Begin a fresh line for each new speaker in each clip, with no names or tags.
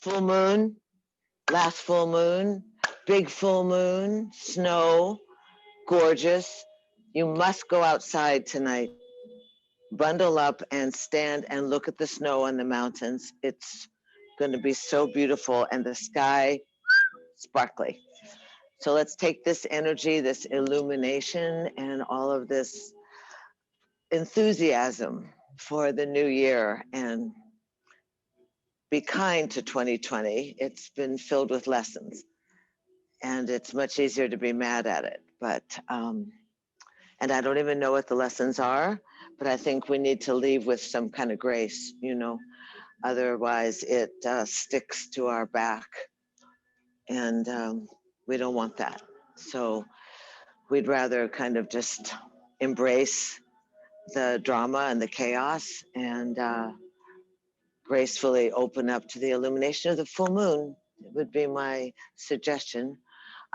full moon, last full moon, big full moon, snow, gorgeous. You must go outside tonight. Bundle up and stand and look at the snow on the mountains. It's going to be so beautiful, and the sky sparkly. So let's take this energy, this illumination, and all of this enthusiasm for the new year, and be kind to 2020. It's been filled with lessons, and it's much easier to be mad at it. But and I don't even know what the lessons are, but I think we need to leave with some kind of grace, you know. Otherwise, it sticks to our back, and we don't want that. So we'd rather kind of just embrace the drama and the chaos, and gracefully open up to the illumination of the full moon. It would be my suggestion.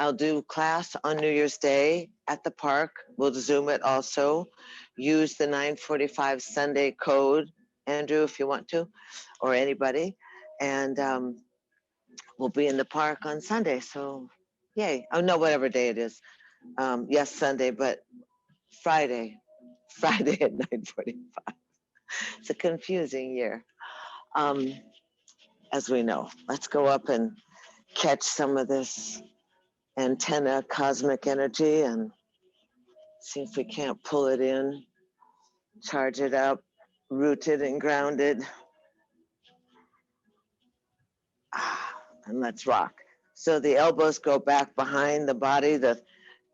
I'll do class on New Year's Day at the park. We'll Zoom it also. Use the 9:45 Sunday code, Andrew, if you want to, or anybody. And we'll be in the park on Sunday. So, yay. Oh, no, whatever day it is. Yes, Sunday, but Friday at 9:45. It's a confusing year, as we know. Let's go up and catch some of this antenna cosmic energy and see if we can't pull it in, charge it up, rooted and grounded. And let's rock. So the elbows go back behind the body, the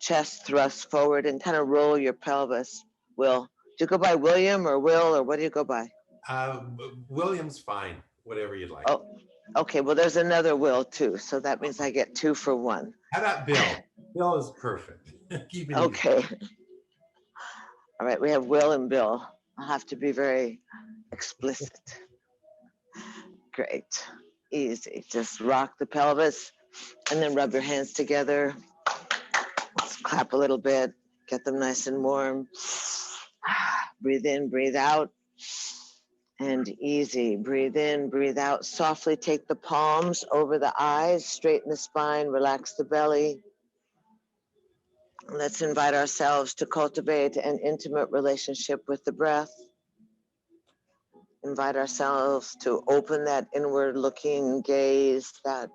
chest thrusts forward, and kind of roll your pelvis. Will, do you go by William or Will, or what do you go by?
William's fine, whatever you'd like.
Oh, okay. Well, there's another Will too, so that means I get 2 for 1.
How about Bill? Bill is perfect. Keep it
Okay.
easy.
All right, we have Will and Bill. I'll have to be very explicit. Great. Easy. Just rock the pelvis and then rub your hands together. Let's clap a little bit. Get them nice and warm. Breathe in, breathe out. And easy. Breathe in, breathe out. Softly take the palms over the eyes, straighten the spine, relax the belly. Let's invite ourselves to cultivate an intimate relationship with the breath. Invite ourselves to open that inward looking gaze, that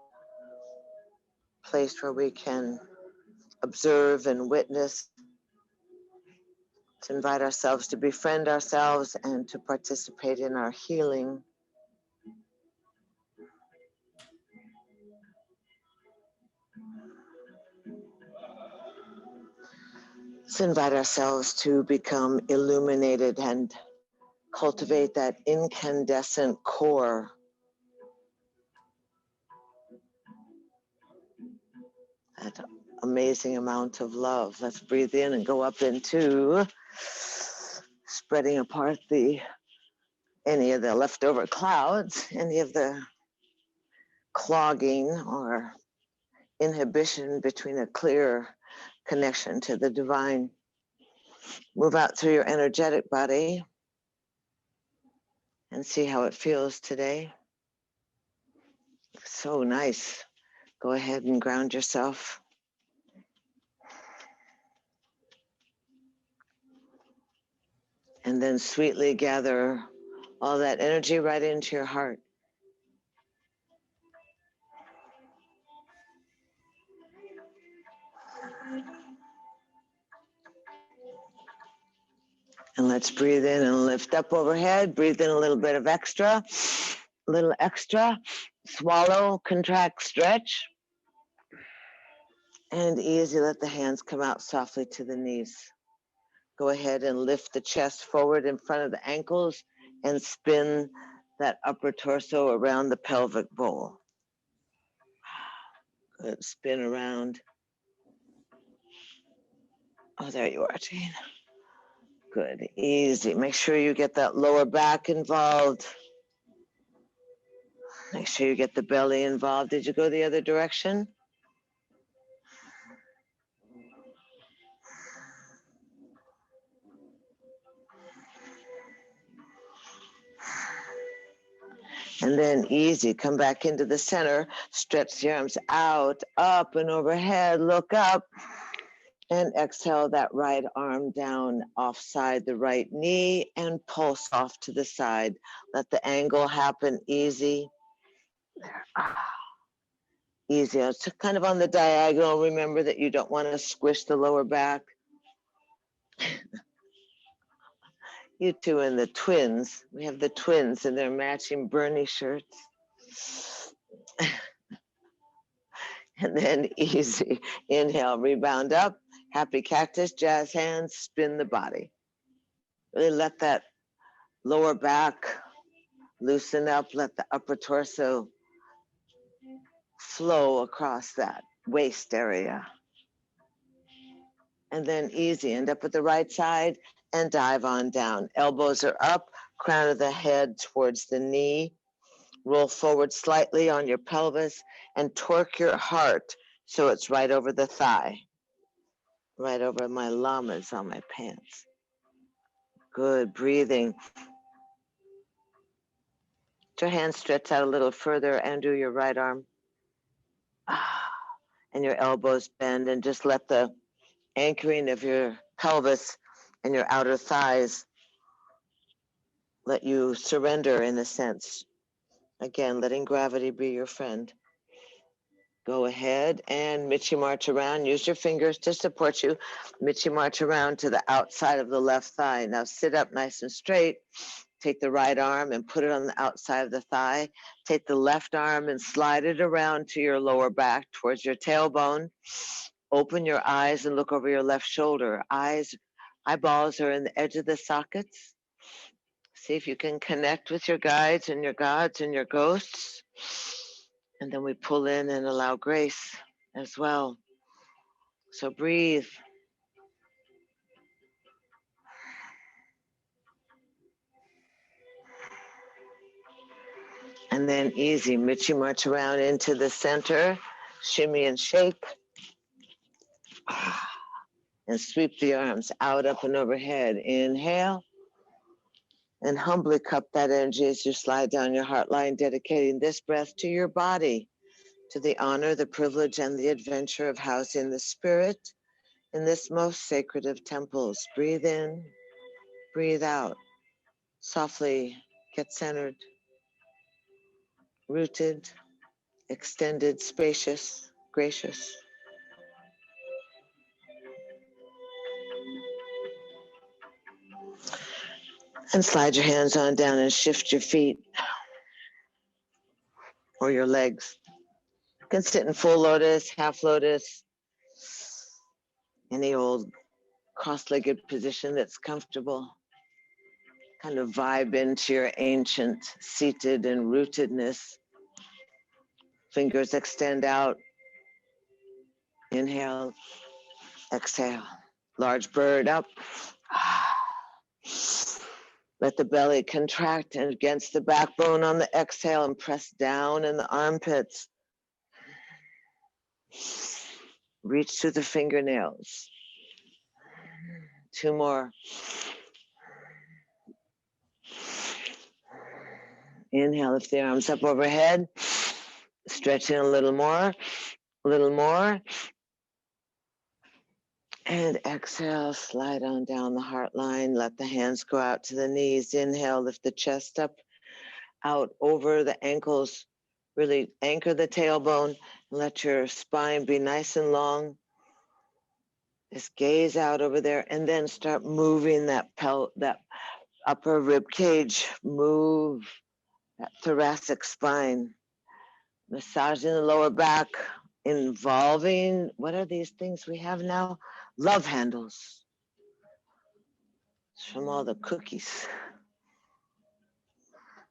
place where we can observe and witness. To invite ourselves to befriend ourselves and to participate in our healing. Let's invite ourselves to become illuminated and cultivate that incandescent core. That amazing amount of love. Let's breathe in and go up into spreading apart any of the leftover clouds, any of the clogging or inhibition between a clear connection to the divine. Move out through your energetic body and see how it feels today. So nice. Go ahead and ground yourself. And then sweetly gather all that energy right into your heart. And let's breathe in and lift up overhead. Breathe in a little bit of extra, a little extra. Swallow, contract, stretch. And easy, let the hands come out softly to the knees. Go ahead and lift the chest forward in front of the ankles and spin that upper torso around the pelvic bowl. Good, spin around. Oh, there you are, Jane. Good, easy. Make sure you get that lower back involved. Make sure you get the belly involved. Did you go the other direction? And then easy, come back into the center, stretch the arms out, up and overhead, look up, and exhale that right arm down offside the right knee and pulse off to the side. Let the angle happen easy. Easy. It's kind of on the diagonal. Remember that you don't want to squish the lower back. You two and the twins. We have the twins in their matching Bernie shirts. And then easy. Inhale, rebound up. Happy cactus, jazz hands, spin the body. Really let that lower back loosen up. Let the upper torso flow across that waist area. And then easy. End up at the right side and dive on down. Elbows are up, crown of the head towards the knee. Roll forward slightly on your pelvis and torque your heart so it's right over the thigh. Right over my llamas on my pants. Good, breathing. Let your hands stretch out a little further and do your right arm. And your elbows bend, and just let the anchoring of your pelvis and your outer thighs let you surrender in a sense. Again, letting gravity be your friend. Go ahead and Michi march around. Use your fingers to support you. Michi march around to the outside of the left thigh. Now sit up nice and straight. Take the right arm and put it on the outside of the thigh. Take the left arm and slide it around to your lower back towards your tailbone. Open your eyes and look over your left shoulder. Eyeballs are in the edge of the sockets. See if you can connect with your guides and your gods and your ghosts. And then we pull in and allow grace as well. So breathe. And then easy, Michi march around into the center, shimmy and shake. And sweep the arms out, up and overhead. Inhale. And humbly cup that energy as you slide down your heart line, dedicating this breath to your body, to the honor, the privilege, and the adventure of housing the spirit in this most sacred of temples. Breathe in, breathe out. Softly get centered, rooted, extended, spacious, gracious. And slide your hands on down and shift your feet or your legs. You can sit in full lotus, half lotus, any old cross-legged position that's comfortable. Kind of vibe into your ancient seated and rootedness. Fingers extend out. Inhale, exhale. Large bird up. Let the belly contract against the backbone on the exhale and press down in the armpits. Reach through the fingernails. 2 more. Inhale, lift the arms up overhead. Stretching a little more, a little more. And exhale, slide on down the heart line. Let the hands go out to the knees. Inhale, lift the chest up, out over the ankles. Really anchor the tailbone. Let your spine be nice and long. Just gaze out over there and then start moving that upper rib cage. Move that thoracic spine. Massaging the lower back, involving, what are these things we have now? Love handles. It's from all the cookies.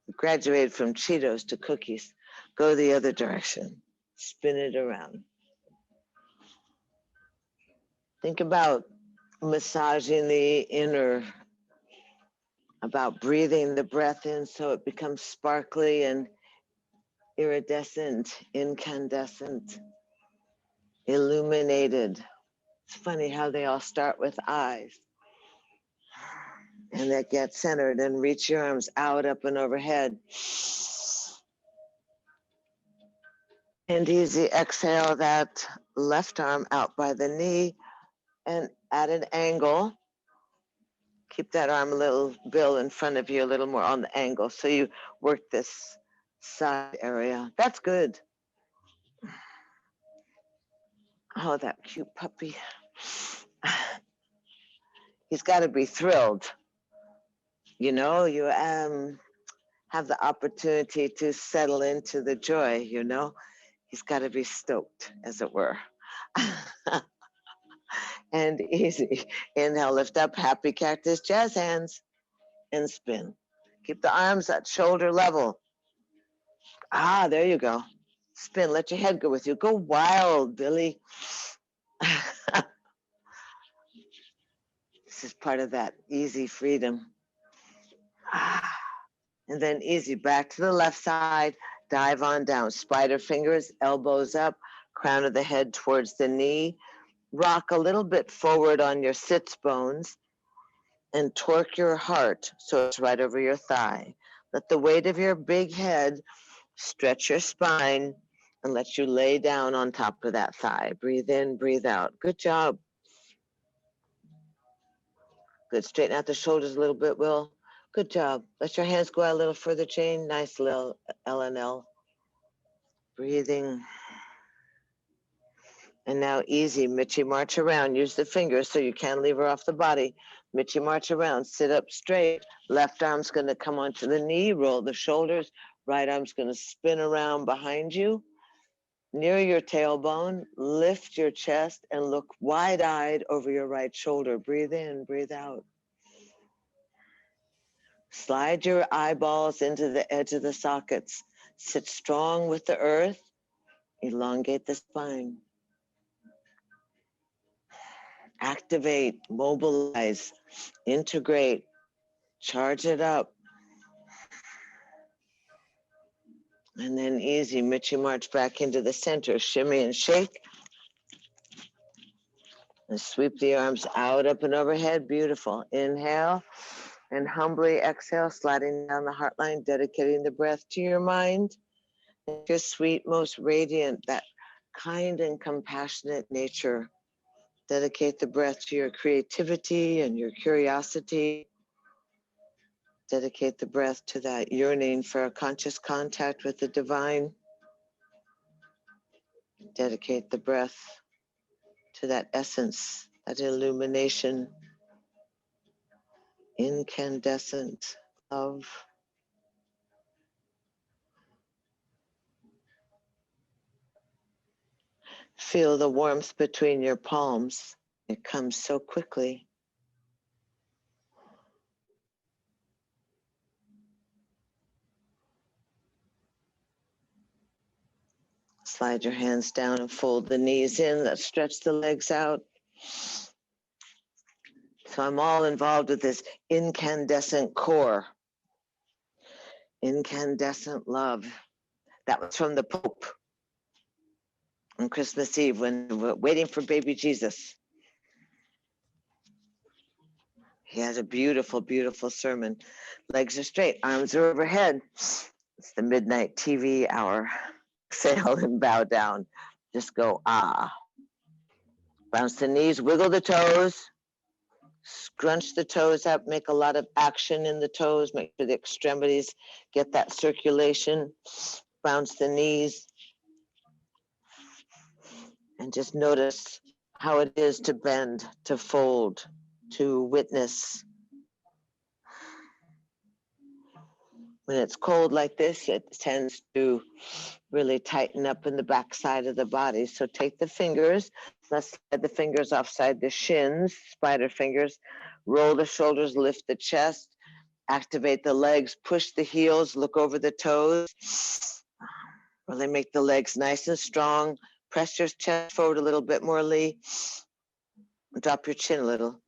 We graduated from Cheetos to cookies. Go the other direction. Spin it around. Think about massaging the inner, about breathing the breath in so it becomes sparkly and iridescent, incandescent, illuminated. It's funny how they all start with eyes. And that get centered and reach your arms out, up and overhead. And easy, exhale that left arm out by the knee and at an angle. Keep that arm a little, Bill, in front of you, a little more on the angle. So you work this side area. That's good. Oh, that cute puppy. He's got to be thrilled. You know, you have the opportunity to settle into the joy, you know. He's got to be stoked, as it were. And easy. Inhale, lift up, happy cactus, jazz hands, and spin. Keep the arms at shoulder level. Ah, there you go. Spin, let your head go with you. Go wild, Billy. This is part of that easy freedom. Ah. And then easy, back to the left side, dive on down. Spider fingers, elbows up, crown of the head towards the knee. Rock a little bit forward on your sits bones and torque your heart so it's right over your thigh. Let the weight of your big head stretch your spine and let you lay down on top of that thigh. Breathe in, breathe out. Good job. Good. Straighten out the shoulders a little bit, Will. Good job. Let your hands go out a little further, Jane. Nice little L and L. Breathing. And now easy, Mitchie, march around. Use the fingers so you can't leave her off the body. Mitchie, march around. Sit up straight. Left arm's going to come onto the knee. Roll the shoulders. Right arm's going to spin around behind you. Near your tailbone, lift your chest and look wide-eyed over your right shoulder. Breathe in, breathe out. Slide your eyeballs into the edge of the sockets. Sit strong with the earth. Elongate the spine. Activate, mobilize, integrate, charge it up. And then easy, Mitchie, march back into the center. Shimmy and shake. And sweep the arms out, up and overhead. Beautiful. Inhale and humbly exhale, sliding down the heart line, dedicating the breath to your mind. Your sweet, most radiant, that kind and compassionate nature. Dedicate the breath to your creativity and your curiosity. Dedicate the breath to that yearning for a conscious contact with the divine. Dedicate the breath to that essence, that illumination, incandescent love. Feel the warmth between your palms. It comes so quickly. Slide your hands down and fold the knees in. Let's stretch the legs out. So I'm all involved with this incandescent core. Incandescent love. That was from the Pope on Christmas Eve when we're waiting for baby Jesus. He has a beautiful, beautiful sermon. Legs are straight, arms are overhead. It's the midnight TV hour. Exhale and bow down. Just go, ah. Bounce the knees, wiggle the toes. Scrunch the toes up, make a lot of action in the toes, make sure the extremities get that circulation. Bounce the knees. And just notice how it is to bend, to fold, to witness. When it's cold like this, it tends to really tighten up in the backside of the body. So take the fingers, let's slide the fingers offside the shins, spider fingers, roll the shoulders, lift the chest, activate the legs, push the heels, look over the toes. Really make the legs nice and strong. Press your chest forward a little bit more, Lee. Drop your chin a little.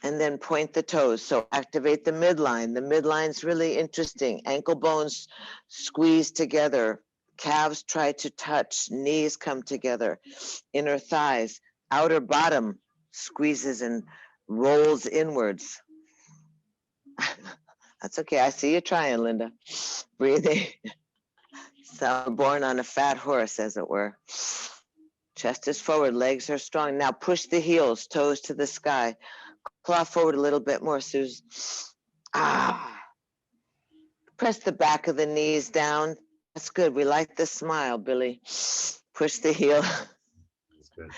And then point the toes. So activate the midline. The midline's really interesting. Ankle bones squeeze together. Calves try to touch. Knees come together. Inner thighs. Outer bottom squeezes and rolls inwards. That's okay. I see you trying, Linda. Breathing. Some are born on a fat horse, as it were. Chest is forward, legs are strong. Now push the heels, toes to the sky. Claw forward a little bit more, Suze. Press the back of the knees down. That's good. We like the smile, Billy. Push the heel.
That's good.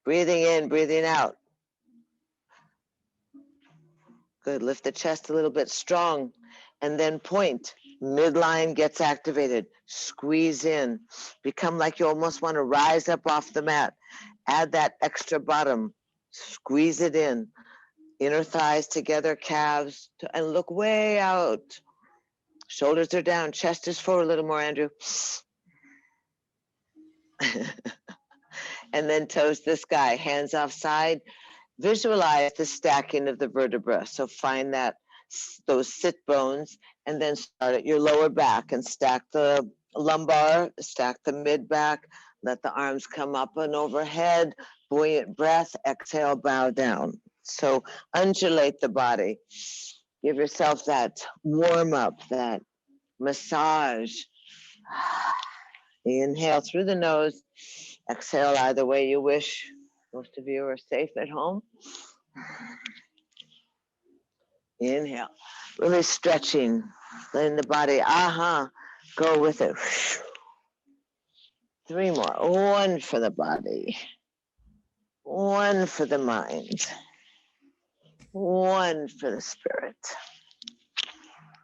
Breathing in, breathing out. Good. Lift the chest a little bit strong. And then point. Midline gets activated. Squeeze in. Become like you almost want to rise up off the mat. Add that extra bottom. Squeeze it in. Inner thighs together, calves, and look way out. Shoulders are down. Chest is forward a little more, Andrew. And then toes to the sky. Hands off side. Visualize the stacking of the vertebra. So find those sit bones, and then start at your lower back and stack the lumbar, stack the mid back, let the arms come up and overhead, buoyant breath, exhale, bow down. So undulate the body. Give yourself that warm up, that massage. Inhale through the nose, exhale either way you wish. Most of you are safe at home. Inhale, really stretching, letting the body, go with it. 3 more, 1 for the body, 1 for the mind, 1 for the spirit.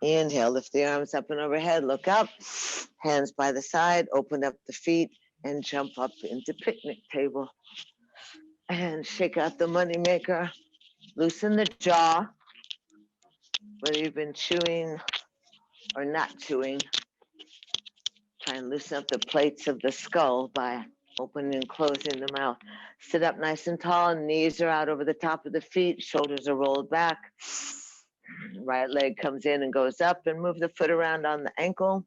Inhale, lift the arms up and overhead, look up, hands by the side, open up the feet, and jump up into picnic table. And shake out the money maker, loosen the jaw, whether you've been chewing or not chewing. Try and loosen up the plates of the skull by opening and closing the mouth. Sit up nice and tall, knees are out over the top of the feet, shoulders are rolled back. Right leg comes in and goes up, and move the foot around on the ankle.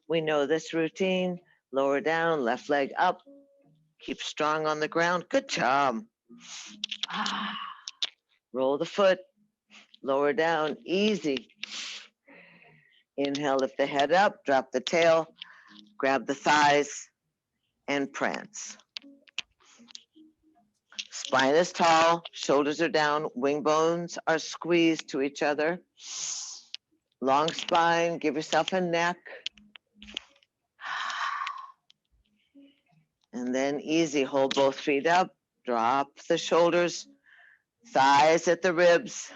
We know this routine. Lower down, left leg up. Keep strong on the ground. Good job. Roll the foot. Lower down, easy. Inhale, lift the head up, drop the tail, grab the thighs, and prance. Spine is tall, shoulders are down, wing bones are squeezed to each other. Long spine, give yourself a neck. And then easy, hold both feet up, drop the shoulders, thighs at the ribs.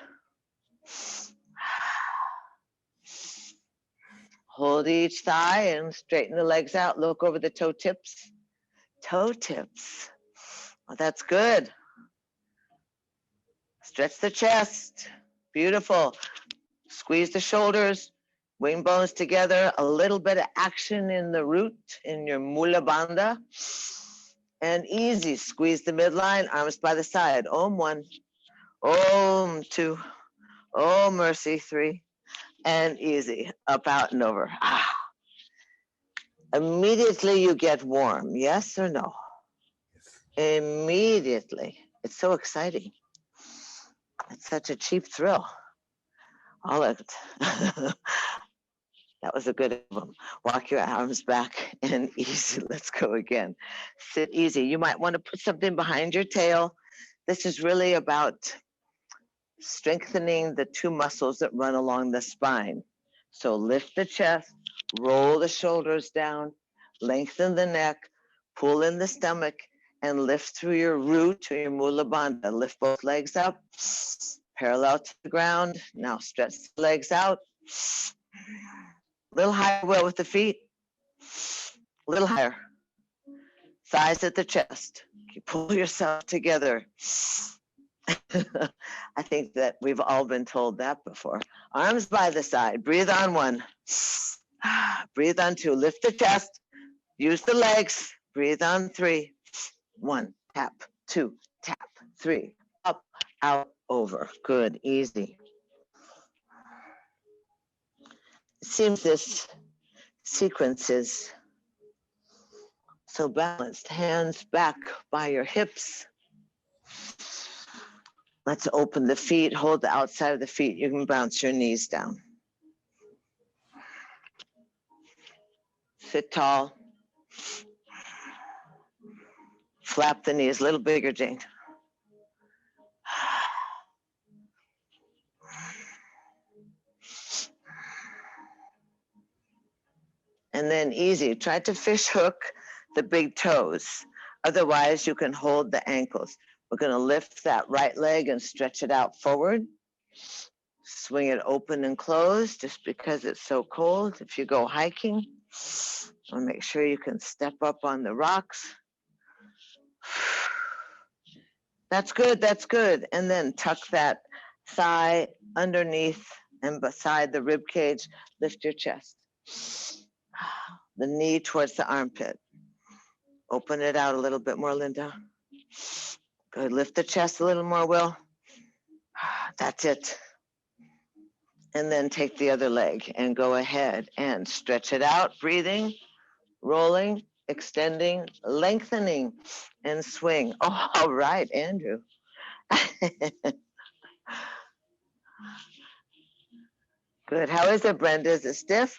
Hold each thigh and straighten the legs out. Look over the toe tips. Toe tips. Oh, that's good. Stretch the chest. Beautiful. Squeeze the shoulders, wing bones together. A little bit of action in the root, in your mula bandha. And easy. Squeeze the midline, arms by the side. Om 1. Om 2. Om mercy 3. And easy. Up, out, and over. Immediately you get warm. Yes or no? Yes. Immediately. It's so exciting. It's such a cheap thrill. All of it. That was a good one. Walk your arms back and easy. Let's go again. Sit easy. You might want to put something behind your tail. This is really about strengthening the 2 muscles that run along the spine. So lift the chest, roll the shoulders down, lengthen the neck, pull in the stomach, and lift through your root to your mula bandha. Lift both legs up, parallel to the ground. Now stretch the legs out. Little higher, well, with the feet. A little higher. Thighs at the chest. You pull yourself together. I think that we've all been told that before. Arms by the side. Breathe on 1. Breathe on 2. Lift the chest. Use the legs. Breathe on 3. 1. Tap. 2. Tap. 3. Up, out, over. Good. Easy. It seems this sequence is so balanced. Hands back by your hips. Let's open the feet, hold the outside of the feet. You can bounce your knees down. Sit tall. Flap the knees a little bigger, Jane. And then easy. Try to fish hook the big toes. Otherwise, you can hold the ankles. We're going to lift that right leg and stretch it out forward. Swing it open and closed just because it's so cold. If you go hiking, make sure you can step up on the rocks. That's good, that's good. And then tuck that thigh underneath and beside the rib cage. Lift your chest. The knee towards the armpit. Open it out a little bit more, Linda. Good. Lift the chest a little more, Will. That's it. And then take the other leg and go ahead and stretch it out, breathing, rolling, extending, lengthening, and swing. Oh, all right, Andrew. Good. How is it, Brenda? Is it stiff?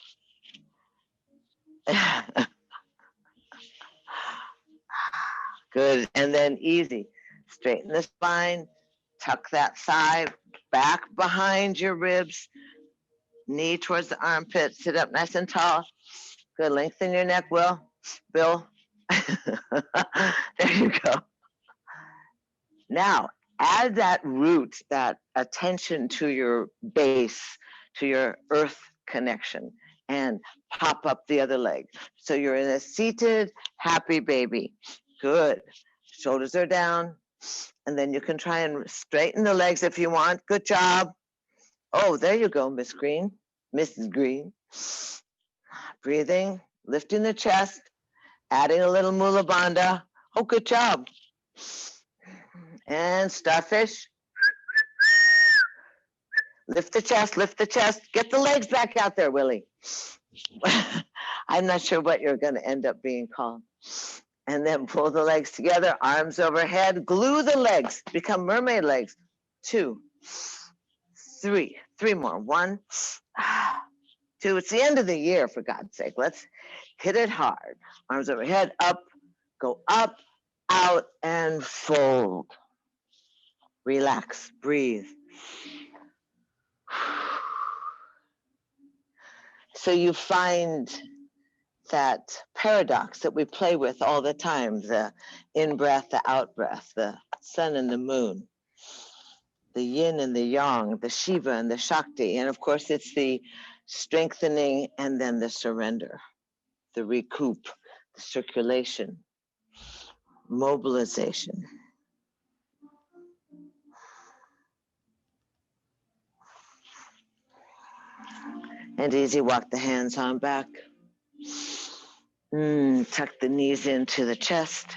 Good. And then easy. Straighten the spine, tuck that thigh back behind your ribs, knee towards the armpit, sit up nice and tall. Good. Lengthen your neck, Bill. There you go. Now, add that root, that attention to your base, to your earth connection, and pop up the other leg. So you're in a seated, happy baby. Good. Shoulders are down. And then you can try and straighten the legs if you want. Good job. Oh, there you go, Miss Green. Mrs. Green. Breathing, lifting the chest, adding a little mula bandha. Oh, good job. And starfish. Lift the chest, lift the chest. Get the legs back out there, Willie. I'm not sure what you're going to end up being called. And then pull the legs together, arms overhead, glue the legs, become mermaid legs. 2, 3, 3 more. 1, 2. It's the end of the year, for God's sake. Let's hit it hard. Arms overhead, up, go up, out, and fold. Relax, breathe. So you find that paradox that we play with all the time, the in-breath, the out-breath, the sun and the moon, the yin and the yang, the Shiva and the Shakti. And of course, it's the strengthening and then the surrender, the recoup, the circulation, mobilization. And easy, walk the hands on back. Tuck the knees into the chest.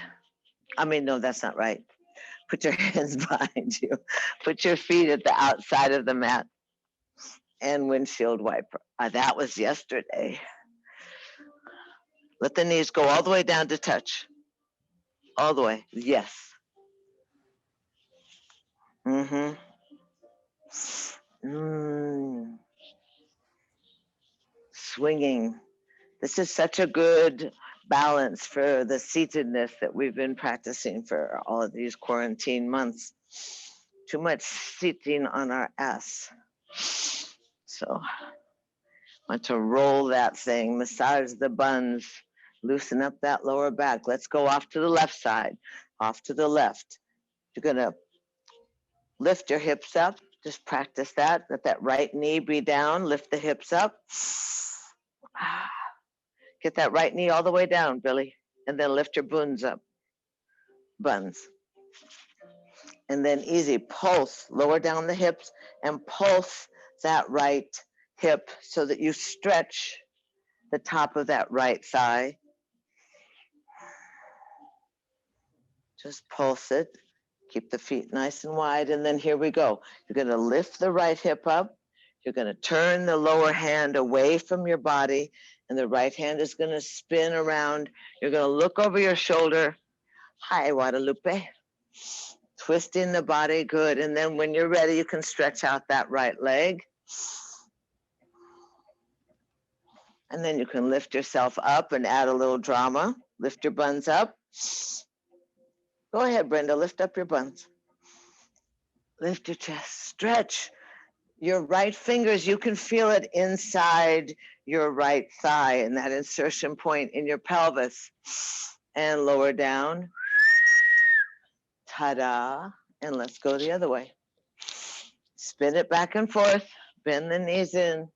No, that's not right. Put your hands behind you. Put your feet at the outside of the mat. And windshield wiper. That was yesterday. Let the knees go all the way down to touch. All the way. Yes. Swinging. This is such a good balance for the seatedness that we've been practicing for all of these quarantine months. Too much sitting on our ass. So want to roll that thing, massage the buns, loosen up that lower back. Let's go off to the left side, off to the left. You're gonna lift your hips up. Just practice that. Let that right knee be down. Lift the hips up. Get that right knee all the way down, Billy. And then lift your buns up. Buns. And then easy, pulse. Lower down the hips and pulse that right hip so that you stretch the top of that right thigh. Just pulse it. Keep the feet nice and wide. And then here we go. You're going to lift the right hip up. You're going to turn the lower hand away from your body. And the right hand is going to spin around. You're going to look over your shoulder. Hi, Guadalupe. Twisting the body. Good. And then when you're ready, you can stretch out that right leg. And then you can lift yourself up and add a little drama. Lift your buns up. Go ahead, Brenda, lift up your buns. Lift your chest, stretch your right fingers. You can feel it inside your right thigh in that insertion point in your pelvis. And lower down. Ta-da. And let's go the other way. Spin it back and forth. Bend the knees in.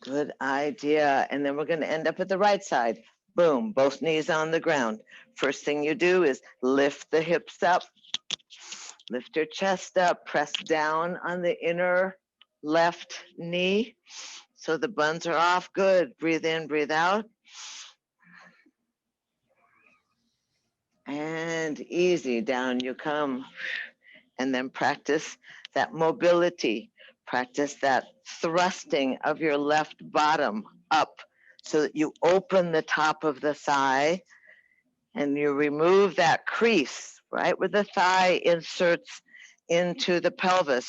Good idea. And then we're going to end up at the right side. Boom, both knees on the ground. First thing you do is lift the hips up, lift your chest up, press down on the inner left knee so the buns are off. Good. Breathe in, breathe out. And easy, down you come. And then practice that mobility. Practice that thrusting of your left bottom up so that you open the top of the thigh and you remove that crease, right, where the thigh inserts into the pelvis.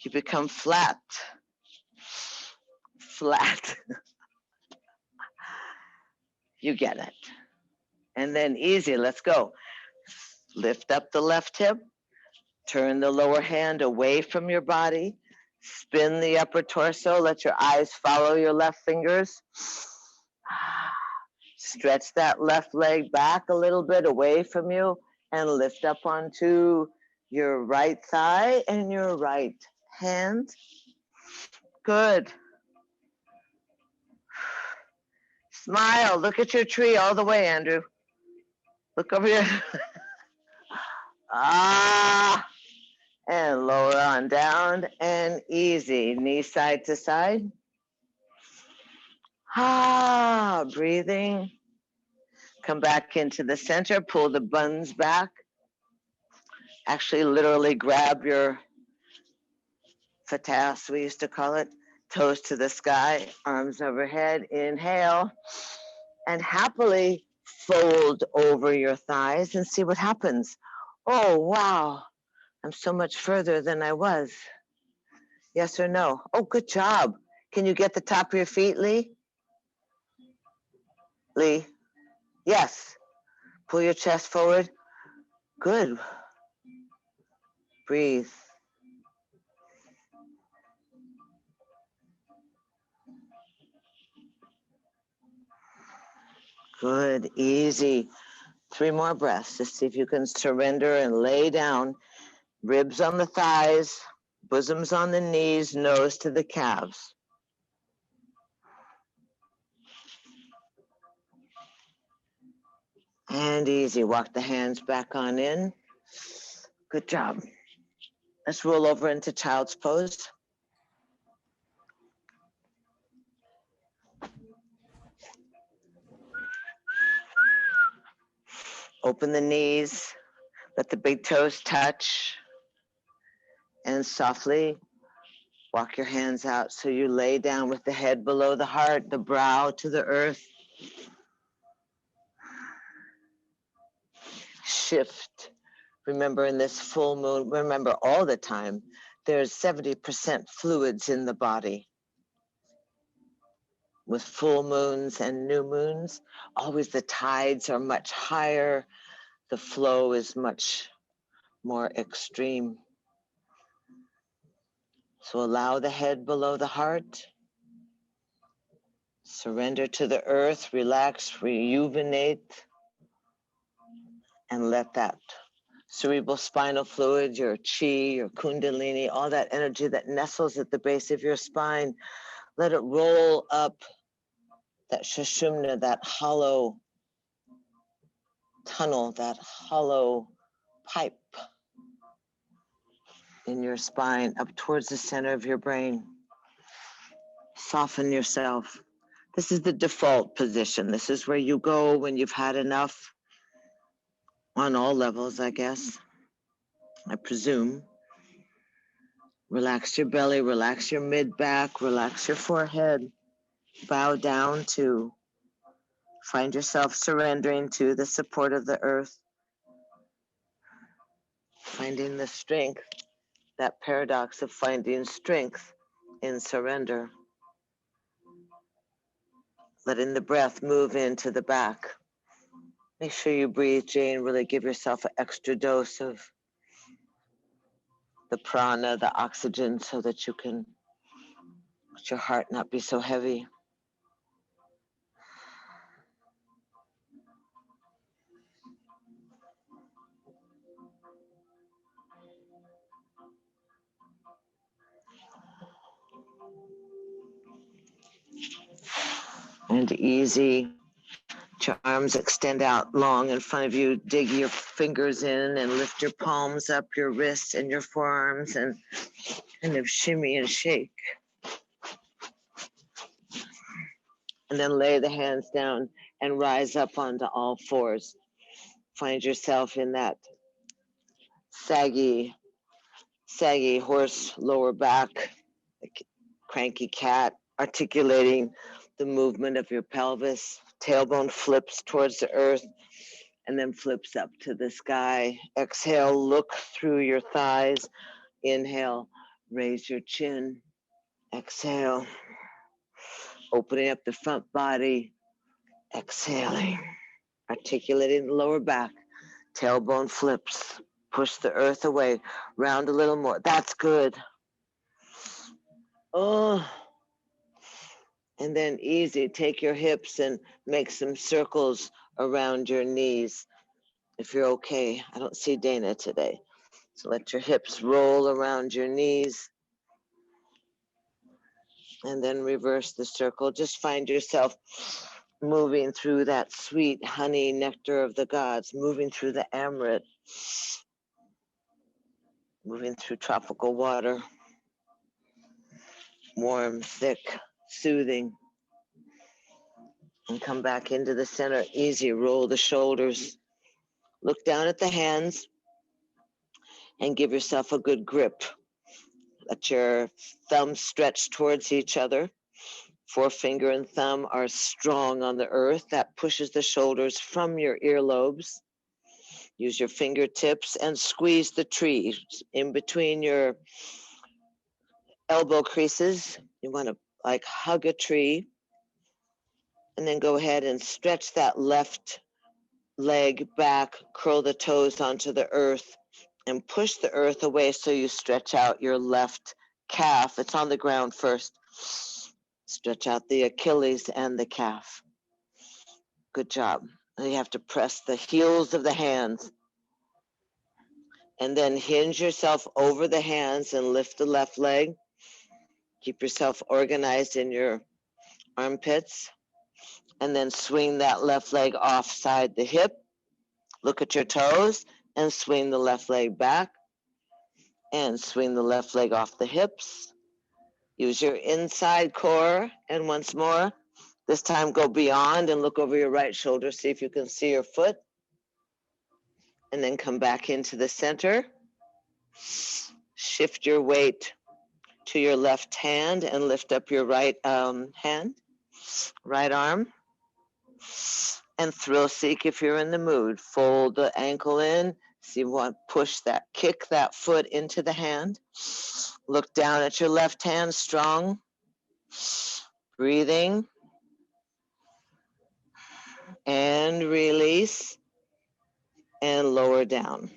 You become flat. Flat. You get it. And then easy, let's go. Lift up the left hip. Turn the lower hand away from your body. Spin the upper torso. Let your eyes follow your left fingers. Stretch that left leg back a little bit away from you and lift up onto your right thigh and your right hand. Good. Smile. Look at your tree all the way, Andrew. Look over here. And lower on down and easy. Knee side to side. Breathing. Come back into the center. Pull the buns back. Actually, literally grab your fatas, we used to call it. Toes to the sky, arms overhead. Inhale. And happily fold over your thighs and see what happens. Oh, wow. I'm so much further than I was. Yes or no? Oh, good job. Can you get the top of your feet, Lee? Lee? Yes. Pull your chest forward. Good. Breathe. Good. Easy. 3 more breaths. Just see if you can surrender and lay down. Ribs on the thighs, bosoms on the knees, nose to the calves. And easy. Walk the hands back on in. Good job. Let's roll over into child's pose. Open the knees. Let the big toes touch. And softly walk your hands out so you lay down with the head below the heart, the brow to the earth. Shift. Remember, in this full moon, remember all the time, there's 70% fluids in the body. With full moons and new moons, always the tides are much higher. The flow is much more extreme. So allow the head below the heart. Surrender to the earth, relax, rejuvenate, and let that cerebral spinal fluid, your chi, your kundalini, all that energy that nestles at the base of your spine, let it roll up that sushumna, that hollow tunnel, that hollow pipe in your spine up towards the center of your brain. Soften yourself. This is the default position. This is where you go when you've had enough on all levels, I guess, I presume. Relax your belly, relax your mid-back, relax your forehead. Bow down to find yourself surrendering to the support of the earth. Finding the strength that paradox of finding strength in surrender. Letting the breath move into the back. Make sure you breathe, Jane. Really give yourself an extra dose of the prana, the oxygen, so that you can let your heart not be so heavy. And easy. Let your arms extend out long in front of you. Dig your fingers in and lift your palms up, your wrists and your forearms, and kind of shimmy and shake. And then lay the hands down and rise up onto all fours. Find yourself in that saggy horse lower back, cranky cat, articulating the movement of your pelvis. Tailbone flips towards the earth and then flips up to the sky. Exhale, look through your thighs. Inhale, raise your chin. Exhale, opening up the front body. Exhaling, articulating the lower back. Tailbone flips. Push the earth away. Round a little more. That's good. Oh. And then easy, take your hips and make some circles around your knees. If you're okay, I don't see Dana today. So let your hips roll around your knees. And then reverse the circle. Just find yourself moving through that sweet honey nectar of the gods, moving through the amrit, moving through tropical water. Warm, thick, soothing. And come back into the center. Easy, roll the shoulders. Look down at the hands and give yourself a good grip. Let your thumbs stretch towards each other. Forefinger and thumb are strong on the earth. That pushes the shoulders from your earlobes. Use your fingertips and squeeze the tree in between your elbow creases. You want to like hug a tree. And then go ahead and stretch that left leg back, curl the toes onto the earth, and push the earth away so you stretch out your left calf. It's on the ground first. Stretch out the Achilles and the calf. Good job. And you have to press the heels of the hands. And then hinge yourself over the hands and lift the left leg. Keep yourself organized in your armpits. And then swing that left leg offside the hip. Look at your toes and swing the left leg back. And swing the left leg off the hips. Use your inside core. And once more, this time go beyond and look over your right shoulder. See if you can see your foot. And then come back into the center. Shift your weight to your left hand and lift up your right hand, right arm. And thrill seek if you're in the mood. Fold the ankle in. See what, push that, kick that foot into the hand. Look down at your left hand, strong. Breathing. And release. And lower down.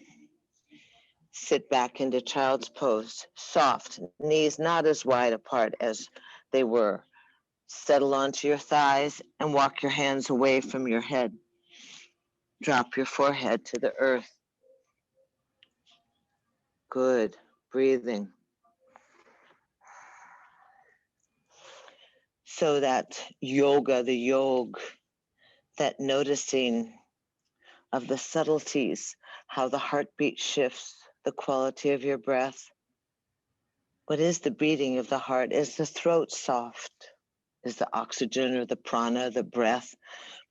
Sit back into child's pose. Soft, knees not as wide apart as they were. Settle onto your thighs and walk your hands away from your head. Drop your forehead to the earth. Good. Breathing. So that yoga, the yog, that noticing of the subtleties, how the heartbeat shifts, the quality of your breath. What is the beating of the heart? Is the throat soft? Is the oxygen or the prana, the breath,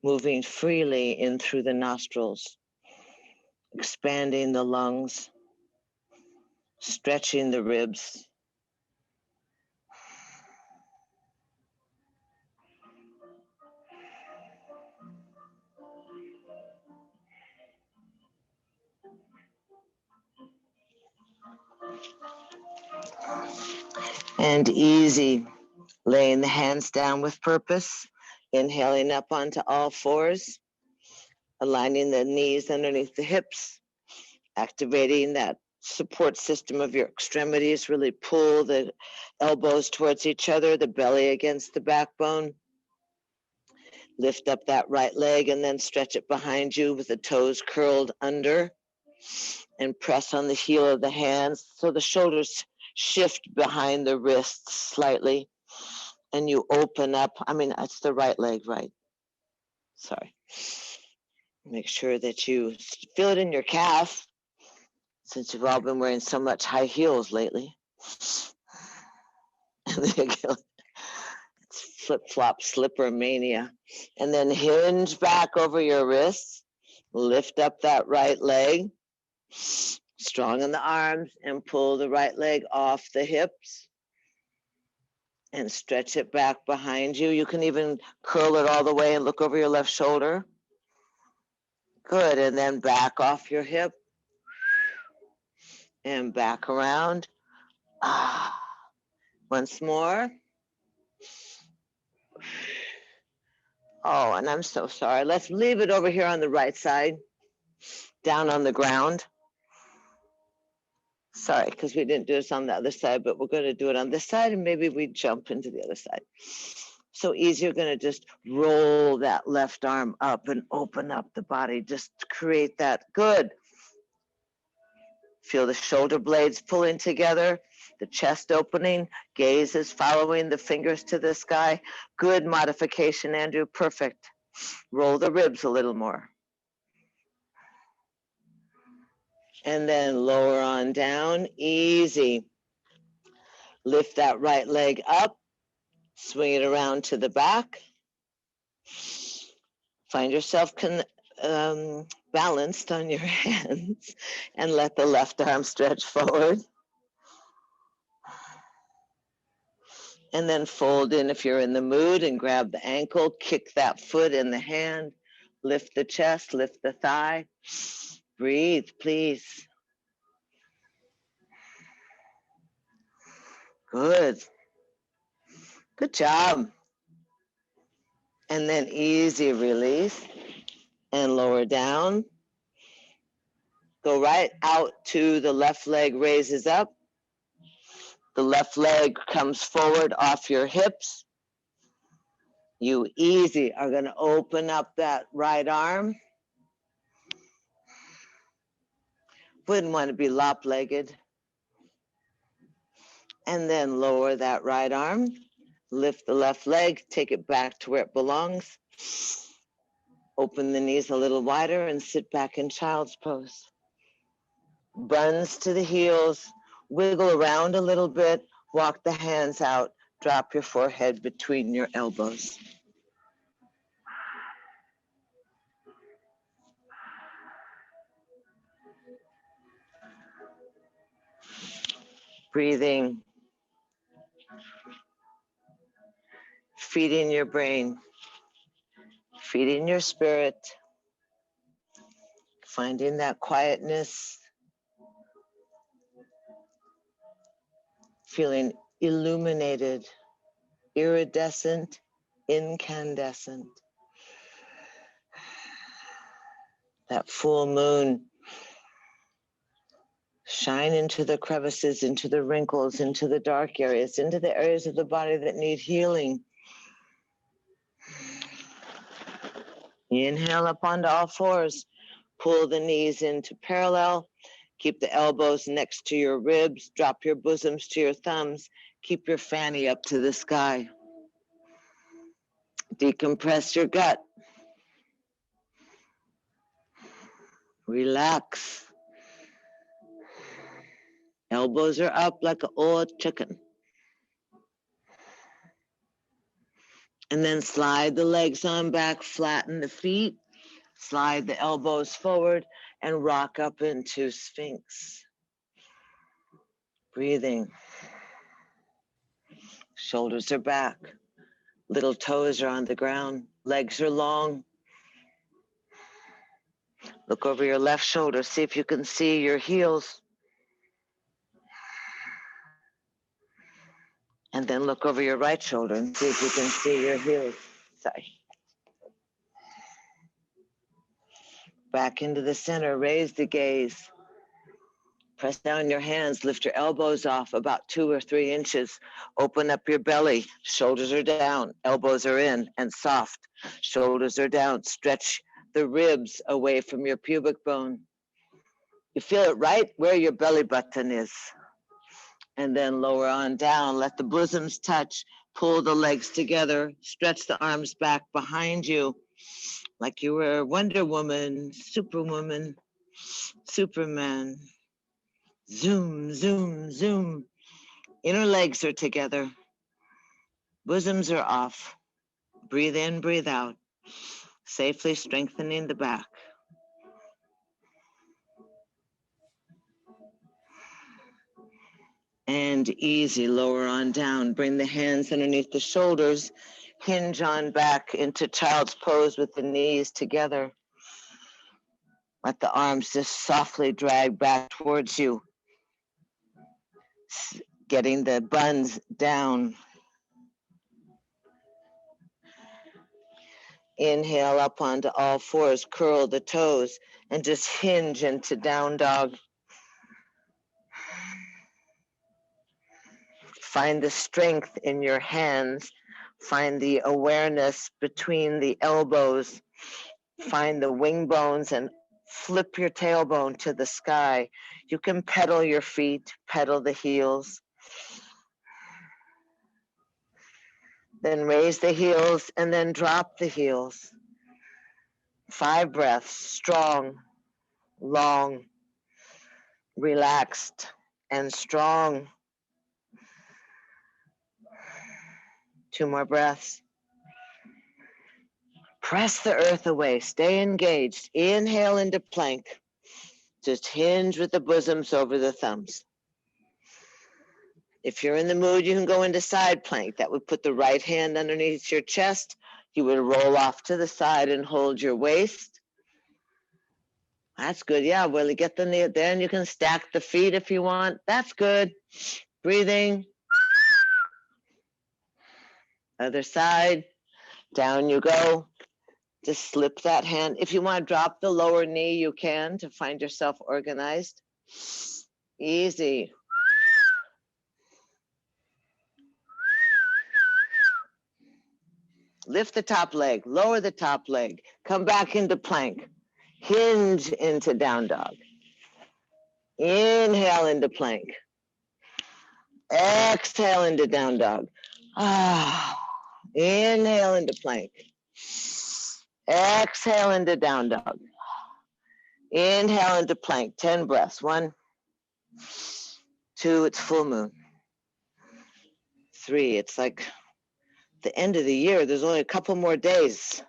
moving freely in through the nostrils, expanding the lungs, stretching the ribs. And easy, laying the hands down with purpose, inhaling up onto all fours, aligning the knees underneath the hips, activating that support system of your extremities. Really pull the elbows towards each other, the belly against the backbone. Lift up that right leg and then stretch it behind you with the toes curled under, and press on the heel of the hands so the shoulders shift behind the wrists slightly, and you open up. It's the right leg, right? Sorry. Make sure that you feel it in your calf, since you've all been wearing so much high heels lately. There you go. It's flip-flop slipper mania. And then hinge back over your wrists. Lift up that right leg. Strong in the arms, and pull the right leg off the hips and stretch it back behind you. You can even curl it all the way and look over your left shoulder. Good. And then back off your hip and back around. Once more. Oh, and I'm so sorry. Let's leave it over here on the right side, down on the ground. Sorry, because we didn't do this on the other side, but we're going to do it on this side, and maybe we jump into the other side. So easy, you're going to just roll that left arm up and open up the body. Just create that. Good. Feel the shoulder blades pulling together, the chest opening, gaze is following the fingers to the sky. Good modification, Andrew. Perfect. Roll the ribs a little more. And then lower on down, easy. Lift that right leg up, swing it around to the back. Find yourself balanced on your hands, and let the left arm stretch forward. And then fold in if you're in the mood, and grab the ankle, kick that foot in the hand, lift the chest, lift the thigh. Breathe, please. Good. Good job. And then easy release and lower down. Go right out to the left leg raises up. The left leg comes forward off your hips. You easy are going to open up that right arm. Wouldn't want to be lop-legged. And then lower that right arm. Lift the left leg, take it back to where it belongs. Open the knees a little wider and sit back in child's pose. Buns to the heels, wiggle around a little bit, walk the hands out, drop your forehead between your elbows. Breathing, feeding your brain, feeding your spirit, finding that quietness, feeling illuminated, iridescent, incandescent. That full moon, shine into the crevices, into the wrinkles, into the dark areas, into the areas of the body that need healing. Inhale up onto all fours. Pull the knees into parallel. Keep the elbows next to your ribs. Drop your bosoms to your thumbs. Keep your fanny up to the sky. Decompress your gut. Relax. Elbows are up like an old chicken. And then slide the legs on back, flatten the feet, slide the elbows forward, and rock up into Sphinx. Breathing. Shoulders are back. Little toes are on the ground. Legs are long. Look over your left shoulder. See if you can see your heels. And then look over your right shoulder and see if you can see your heels. Sorry. Back into the center, raise the gaze. Press down your hands, lift your elbows off about 2 or 3 inches. Open up your belly, shoulders are down, elbows are in and soft. Shoulders are down, stretch the ribs away from your pubic bone. You feel it right where your belly button is. And then lower on down, let the bosoms touch, pull the legs together, stretch the arms back behind you like you were Wonder Woman, Superwoman, Superman. Zoom, zoom, zoom. Inner legs are together. Bosoms are off. Breathe in, breathe out. Safely strengthening the back. And easy, lower on down. Bring the hands underneath the shoulders. Hinge on back into child's pose with the knees together. Let the arms just softly drag back towards you. Getting the buns down. Inhale up onto all fours, curl the toes, and just hinge into down dog. Find the strength in your hands. Find the awareness between the elbows. Find the wing bones and flip your tailbone to the sky. You can pedal your feet, pedal the heels. Then raise the heels and then drop the heels. 5 breaths, strong, long, relaxed, and strong. 2 more breaths. Press the earth away, stay engaged. Inhale into plank. Just hinge with the bosoms over the thumbs. If you're in the mood, you can go into side plank. That would put the right hand underneath your chest. You would roll off to the side and hold your waist. That's good. Yeah, really get the knee. Then you can stack the feet if you want. That's good. Breathing. Other side. Down you go. Just slip that hand. If you want to drop the lower knee, you can to find yourself organized. Easy. Lift the top leg, lower the top leg, come back into plank, hinge into down dog. Inhale into plank. Exhale into down dog. Inhale into plank. Exhale into down dog. Inhale into plank. 10 breaths. 1, 2, it's full moon. 3, it's like the end of the year. There's only a couple more days.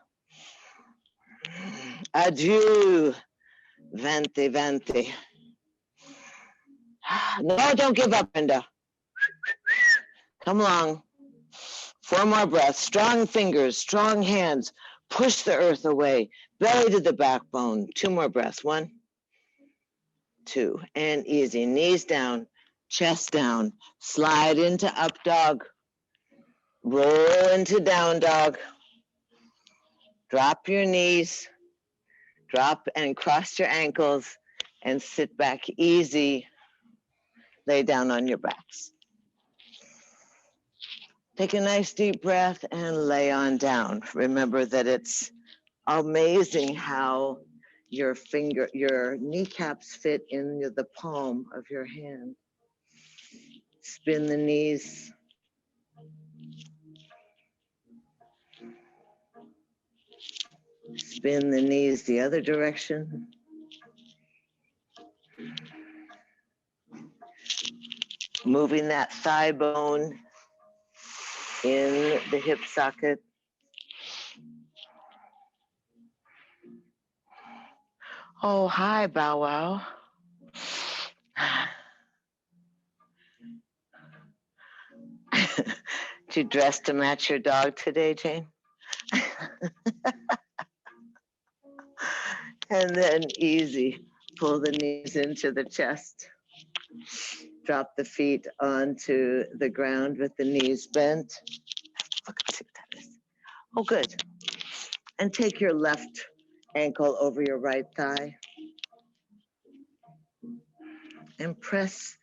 Adieu. Venti, venti. No, don't give up, Brenda. Come along. 4 more breaths. Strong fingers, strong hands. Push the earth away. Belly to the backbone. 2 more breaths. 1, 2, and easy. Knees down, chest down. Slide into up dog. Roll into down dog. Drop your knees. Drop and cross your ankles and sit back easy. Lay down on your backs. Take a nice deep breath and lay on down. Remember that it's amazing how your kneecaps fit in the palm of your hand. Spin the knees. Spin the knees the other direction. Moving that thigh bone in the hip socket. Oh, hi, Bow Wow. Did you dress to match your dog today, Jane? And then easy, pull the knees into the chest. Drop the feet onto the ground with the knees bent. Look, see what that is. Oh, good. And take your left ankle over your right thigh. And press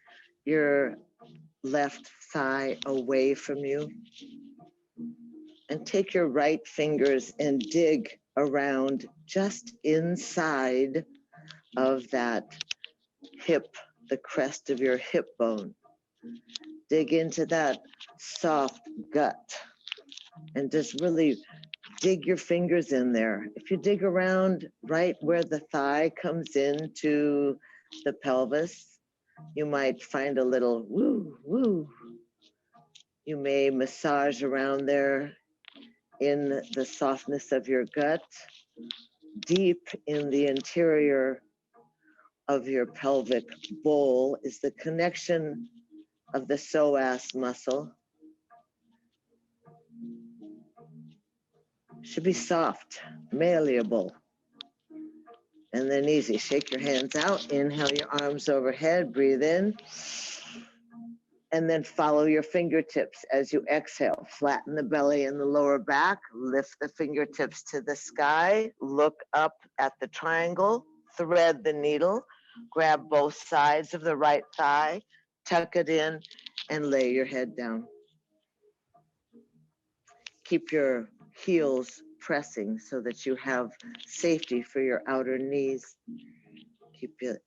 your left thigh away from you. And take your right fingers and dig around just inside of that hip, the crest of your hip bone. Dig into that soft gut and just really dig your fingers in there. If you dig around right where the thigh comes into the pelvis, you might find a little woo, woo. You may massage around there in the softness of your gut, deep in the interior of your pelvic bowl is the connection of the psoas muscle. Should be soft, malleable, and then easy. Shake your hands out, inhale your arms overhead, breathe in, and then follow your fingertips as you exhale. Flatten the belly and the lower back, lift the fingertips to the sky, look up at the triangle, thread the needle, grab both sides of the right thigh, tuck it in, and lay your head down. Keep your heels pressing so that you have safety for your outer knees. Keep your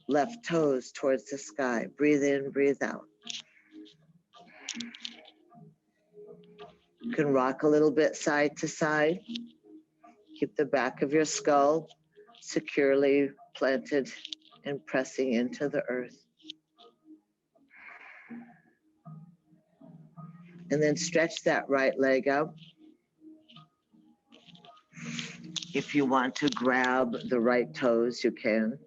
left toes towards the sky. Breathe in, breathe out. You can rock a little bit side to side. Keep the back of your skull securely planted and pressing into the earth. And then stretch that right leg up. If you want to grab the right toes, you can.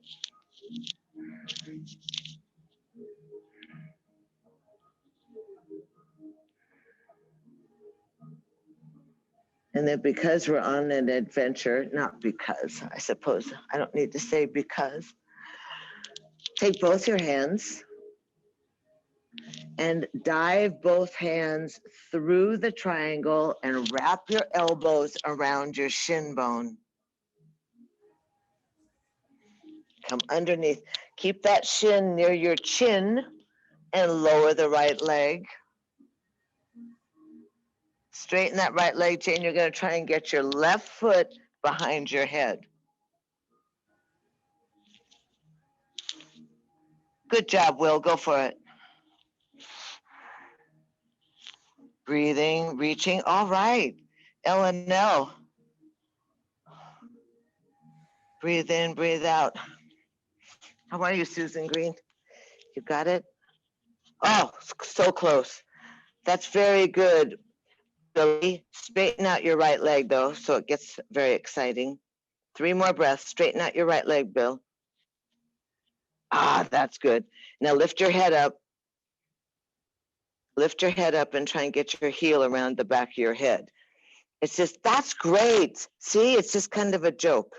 And then because we're on an adventure, not because, I suppose I don't need to say because, take both your hands and dive both hands through the triangle and wrap your elbows around your shin bone. Come underneath. Keep that shin near your chin and lower the right leg. Straighten that right leg, Jane. You're going to try and get your left foot behind your head. Good job, Will. Go for it. Breathing, reaching. All right. L and L. Breathe in, breathe out. How are you, Susan Green? You got it? Oh, so close. That's very good. Billy, straighten out your right leg, though, so it gets very exciting. 3 more breaths. Straighten out your right leg, Bill. Ah, that's good. Now lift your head up. Lift your head up and try and get your heel around the back of your head. It's just, that's great. See, it's just kind of a joke.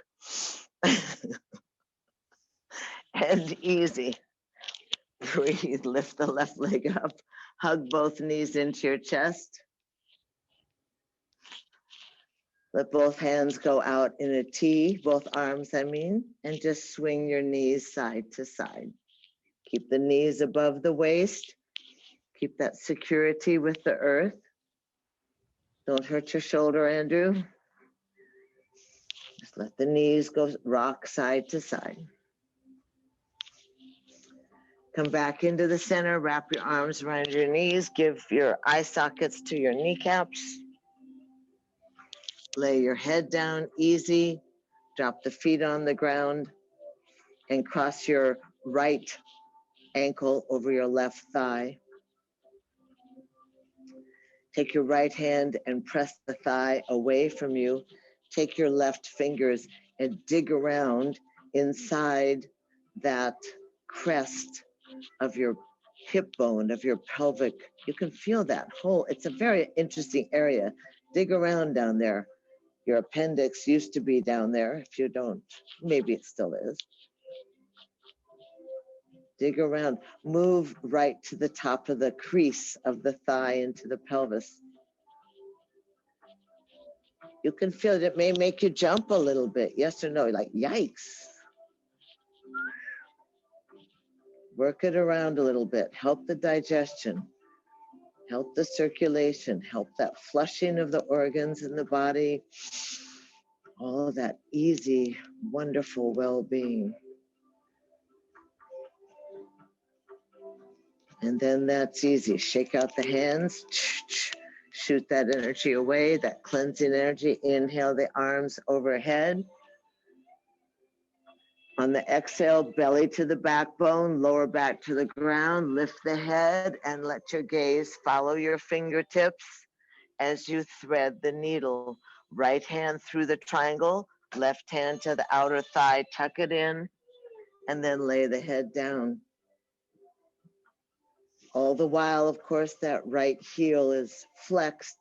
And easy. Breathe, lift the left leg up. Hug both knees into your chest. Let both hands go out in a T, both arms, I mean, and just swing your knees side to side. Keep the knees above the waist. Keep that security with the earth. Don't hurt your shoulder, Andrew. Just let the knees go rock side to side. Come back into the center, wrap your arms around your knees, give your eye sockets to your kneecaps. Lay your head down easy, drop the feet on the ground, and cross your right ankle over your left thigh. Take your right hand and press the thigh away from you. Take your left fingers and dig around inside that crest of your hip bone, of your pelvic. You can feel that whole, it's a very interesting area. Dig around down there. Your appendix used to be down there. If you don't, maybe it still is. Dig around. Move right to the top of the crease of the thigh into the pelvis. You can feel it. It may make you jump a little bit. Yes or no? Like, yikes. Work it around a little bit. Help the digestion. Help the circulation. Help that flushing of the organs in the body. All that easy, wonderful well-being. And then that's easy. Shake out the hands. Shoot that energy away, that cleansing energy. Inhale the arms overhead. On the exhale, belly to the backbone, lower back to the ground. Lift the head and let your gaze follow your fingertips as you thread the needle. Right hand through the triangle, left hand to the outer thigh. Tuck it in, and then lay the head down. All the while, of course, that right heel is flexed,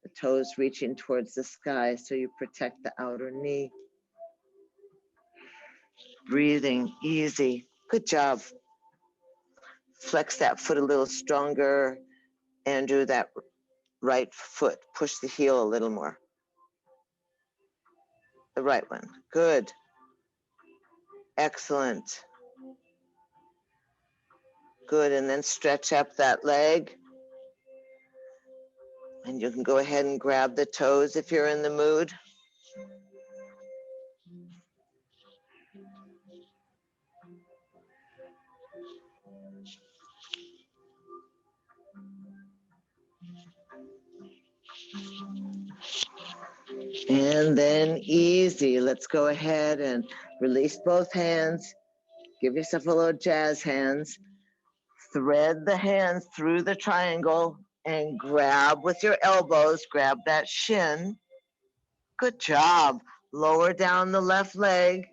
the toes reaching towards the sky, so you protect the outer knee. Breathing easy. Good job. Flex that foot a little stronger, Andrew, that right foot. Push the heel a little more. The right one. Good. Excellent. Good, and then stretch up that leg. And you can go ahead and grab the toes if you're in the mood. And then easy. Let's go ahead and release both hands. Give yourself a little jazz hands. Thread the hands through the triangle and grab with your elbows. Grab that shin. Good job. Lower down the left leg.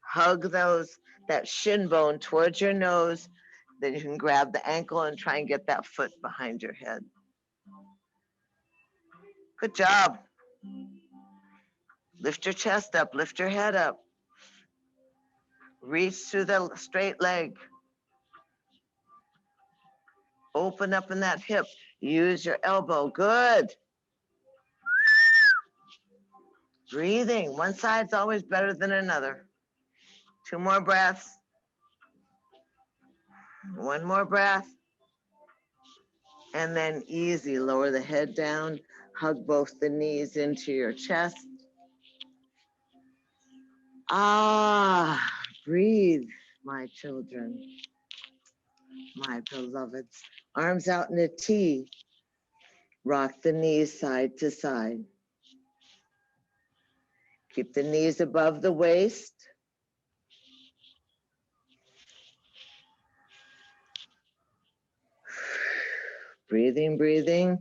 Hug that shin bone towards your nose. Then you can grab the ankle and try and get that foot behind your head. Good job. Lift your chest up, lift your head up. Reach through the straight leg. Open up in that hip. Use your elbow. Good. Breathing. One side's always better than another. 2 more breaths. 1 more breath. And then easy. Lower the head down. Hug both the knees into your chest. Breathe, my children, my beloveds. Arms out in a T. Rock the knees side to side. Keep the knees above the waist. Breathing, breathing.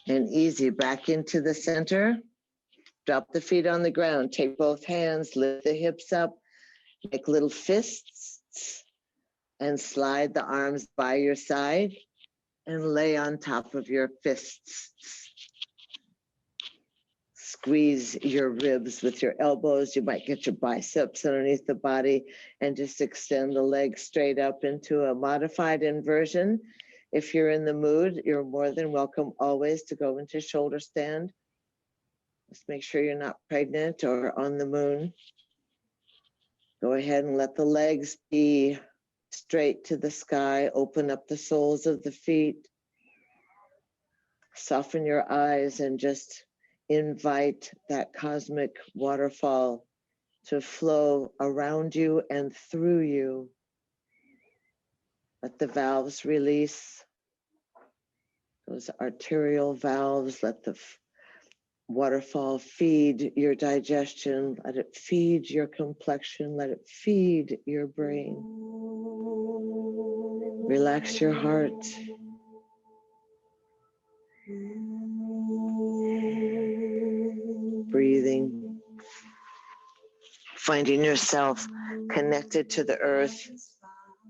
And easy, back into the center. Drop the feet on the ground. Take both hands, lift the hips up, make little fists, and slide the arms by your side and lay on top of your fists. Squeeze your ribs with your elbows. You might get your biceps underneath the body and just extend the legs straight up into a modified inversion. If you're in the mood, you're more than welcome always to go into shoulder stand. Just make sure you're not pregnant or on the moon. Go ahead and let the legs be straight to the sky. Open up the soles of the feet. Soften your eyes and just invite that cosmic waterfall to flow around you and through you. Let the valves release. Those arterial valves, let the waterfall feed your digestion. Let it feed your complexion. Let it feed your brain. Relax your heart. Breathing. Finding yourself connected to the earth,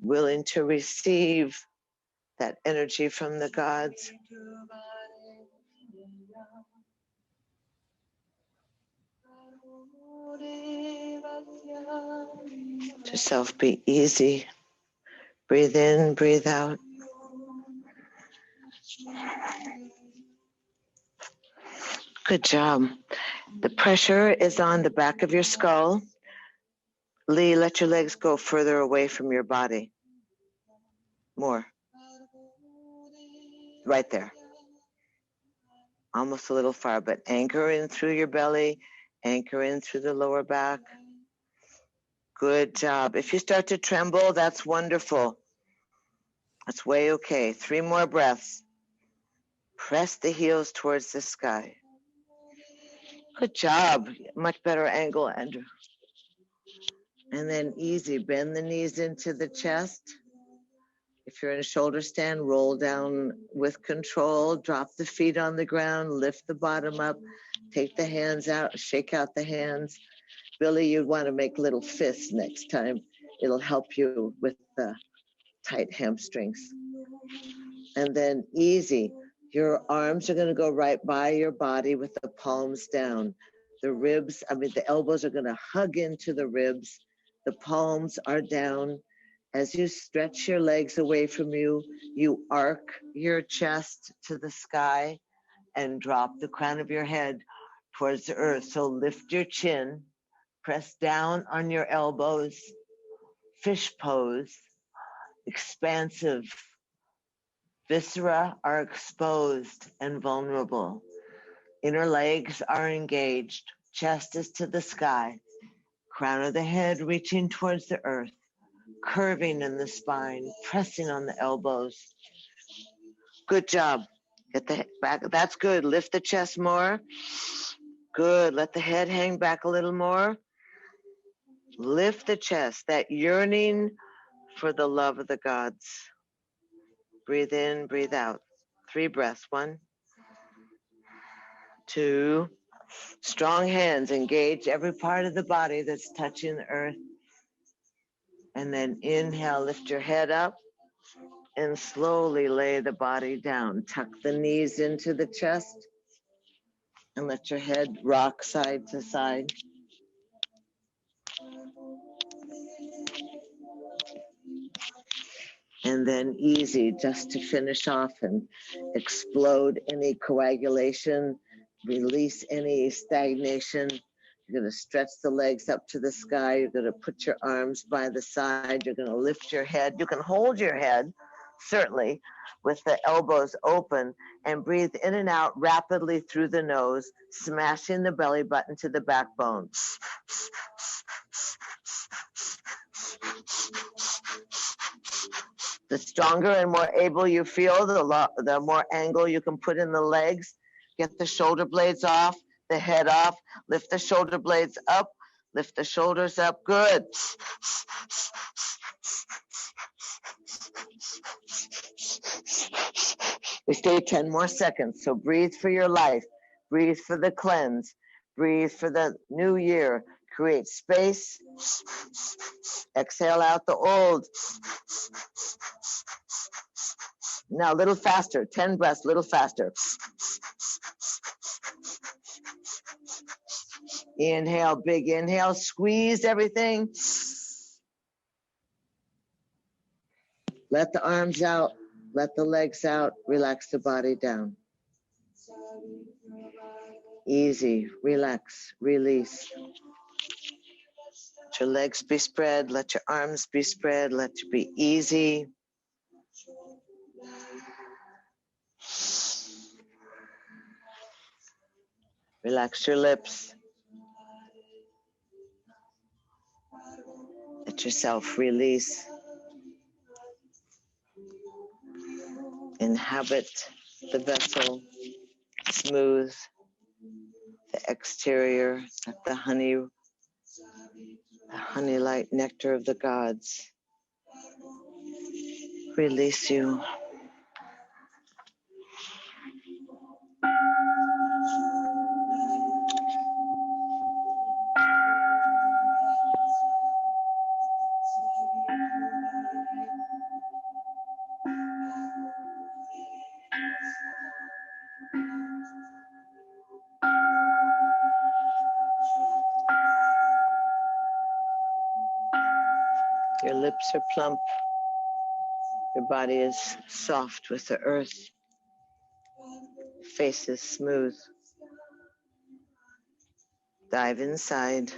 willing to receive that energy from the gods. yourself be easy. Breathe in, breathe out. Good job. The pressure is on the back of your skull. Lee, let your legs go further away from your body. More. Right there. Almost a little far, but anchor in through your belly, anchor in through the lower back. Good job. If you start to tremble, that's wonderful. That's way okay. 3 more breaths. Press the heels towards the sky. Good job. Much better angle, Andrew. And then easy. Bend the knees into the chest. If you're in a shoulder stand, roll down with control. Drop the feet on the ground. Lift the bottom up. Take the hands out. Shake out the hands. Billy, you'd want to make little fists next time. It'll help you with the tight hamstrings. And then easy. Your arms are going to go right by your body with the palms down. The elbows are going to hug into the ribs. The palms are down. As you stretch your legs away from you, you arc your chest to the sky and drop the crown of your head towards the earth. So lift your chin, press down on your elbows, fish pose, expansive. Viscera are exposed and vulnerable. Inner legs are engaged. Chest is to the sky. Crown of the head reaching towards the earth. Curving in the spine. Pressing on the elbows. Good job. Get the head back. That's good. Lift the chest more. Good. Let the head hang back a little more. Lift the chest. That yearning for the love of the gods. Breathe in, breathe out. 3 breaths. 1, 2. Strong hands. Engage every part of the body that's touching the earth. And then inhale, lift your head up and slowly lay the body down. Tuck the knees into the chest and let your head rock side to side. And then easy, just to finish off and explode any coagulation, release any stagnation. You're going to stretch the legs up to the sky. You're going to put your arms by the side. You're going to lift your head. You can hold your head, certainly, with the elbows open, and breathe in and out rapidly through the nose, smashing the belly button to the backbone. The stronger and more able you feel, the more angle you can put in the legs. Get the shoulder blades off, the head off, lift the shoulder blades up, lift the shoulders up. Good. We stay 10 more seconds, so breathe for your life. Breathe for the cleanse. Breathe for the new year. Create space. Exhale out the old. Now, a little faster. 10 breaths, a little faster. Inhale, big inhale. Squeeze everything. Let the arms out. Let the legs out. Relax the body down. Easy. Relax. Release. Let your legs be spread. Let your arms be spread. Let you be easy. Relax your lips. Let yourself release. Inhabit the vessel. Smooth the exterior. Let the honey-like nectar of the gods release you. Your lips are plump. Your body is soft with the earth. Face is smooth. Dive inside.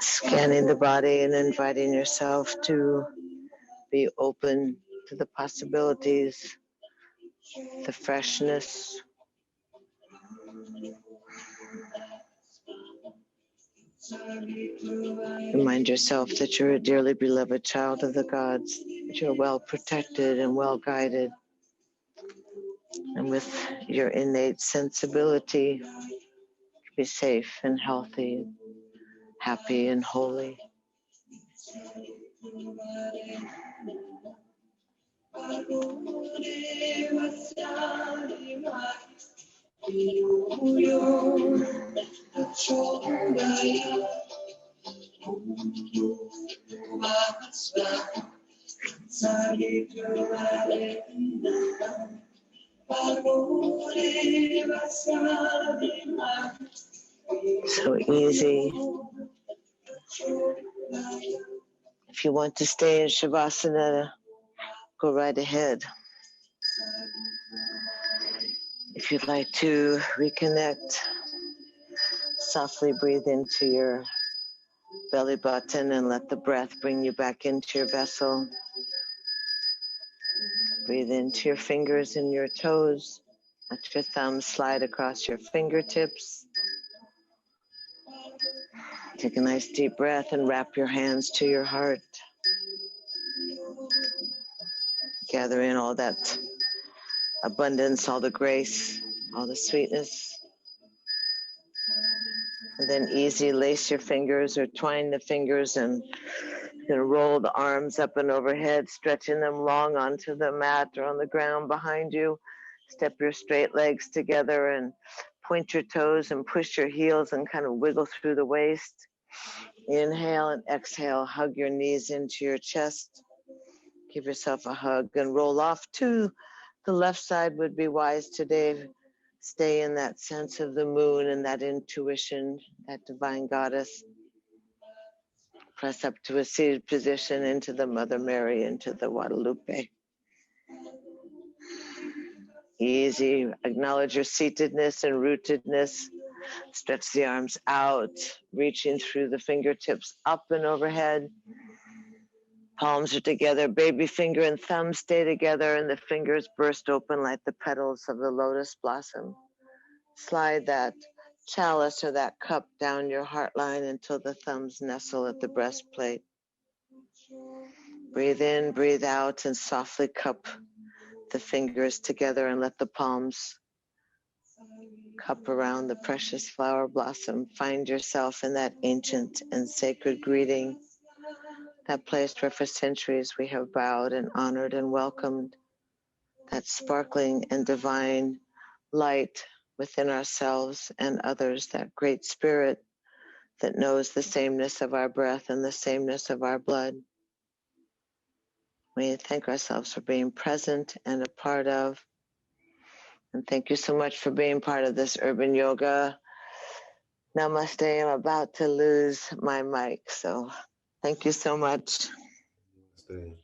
Scanning the body and inviting yourself to be open to the possibilities, the freshness. Remind yourself that you're a dearly beloved child of the gods, that you're well protected and well guided, and with your innate sensibility, be safe and healthy, happy and holy. So easy. If you want to stay in Shavasana, go right ahead. If you'd like to reconnect, softly breathe into your belly button and let the breath bring you back into your vessel. Breathe into your fingers and your toes. Let your thumbs slide across your fingertips. Take a nice deep breath and wrap your hands to your heart. Gather in all that abundance, all the grace, all the sweetness. And then easy, lace your fingers or twine the fingers and you're going to roll the arms up and overhead, stretching them long onto the mat or on the ground behind you. Step your straight legs together and point your toes and push your heels and kind of wiggle through the waist. Inhale and exhale, hug your knees into your chest. Give yourself a hug and roll off to the left side would be wise today. Stay in that sense of the moon and that intuition, that divine goddess. Press up to a seated position into the Mother Mary, into the Guadalupe. Easy. Acknowledge your seatedness and rootedness. Stretch the arms out, reaching through the fingertips up and overhead. Palms are together, baby finger and thumb stay together, and the fingers burst open like the petals of the lotus blossom. Slide that chalice or that cup down your heart line until the thumbs nestle at the breastplate. Breathe in, breathe out, and softly cup the fingers together and let the palms cup around the precious flower blossom. Find yourself in that ancient and sacred greeting, that place where for centuries we have bowed and honored and welcomed, that sparkling and divine light within ourselves and others, that great spirit that knows the sameness of our breath and the sameness of our blood. We thank ourselves for being present and a part of. And thank you so much for being part of this urban yoga. Namaste. I'm about to lose my mic, so thank you so much.
Namaste.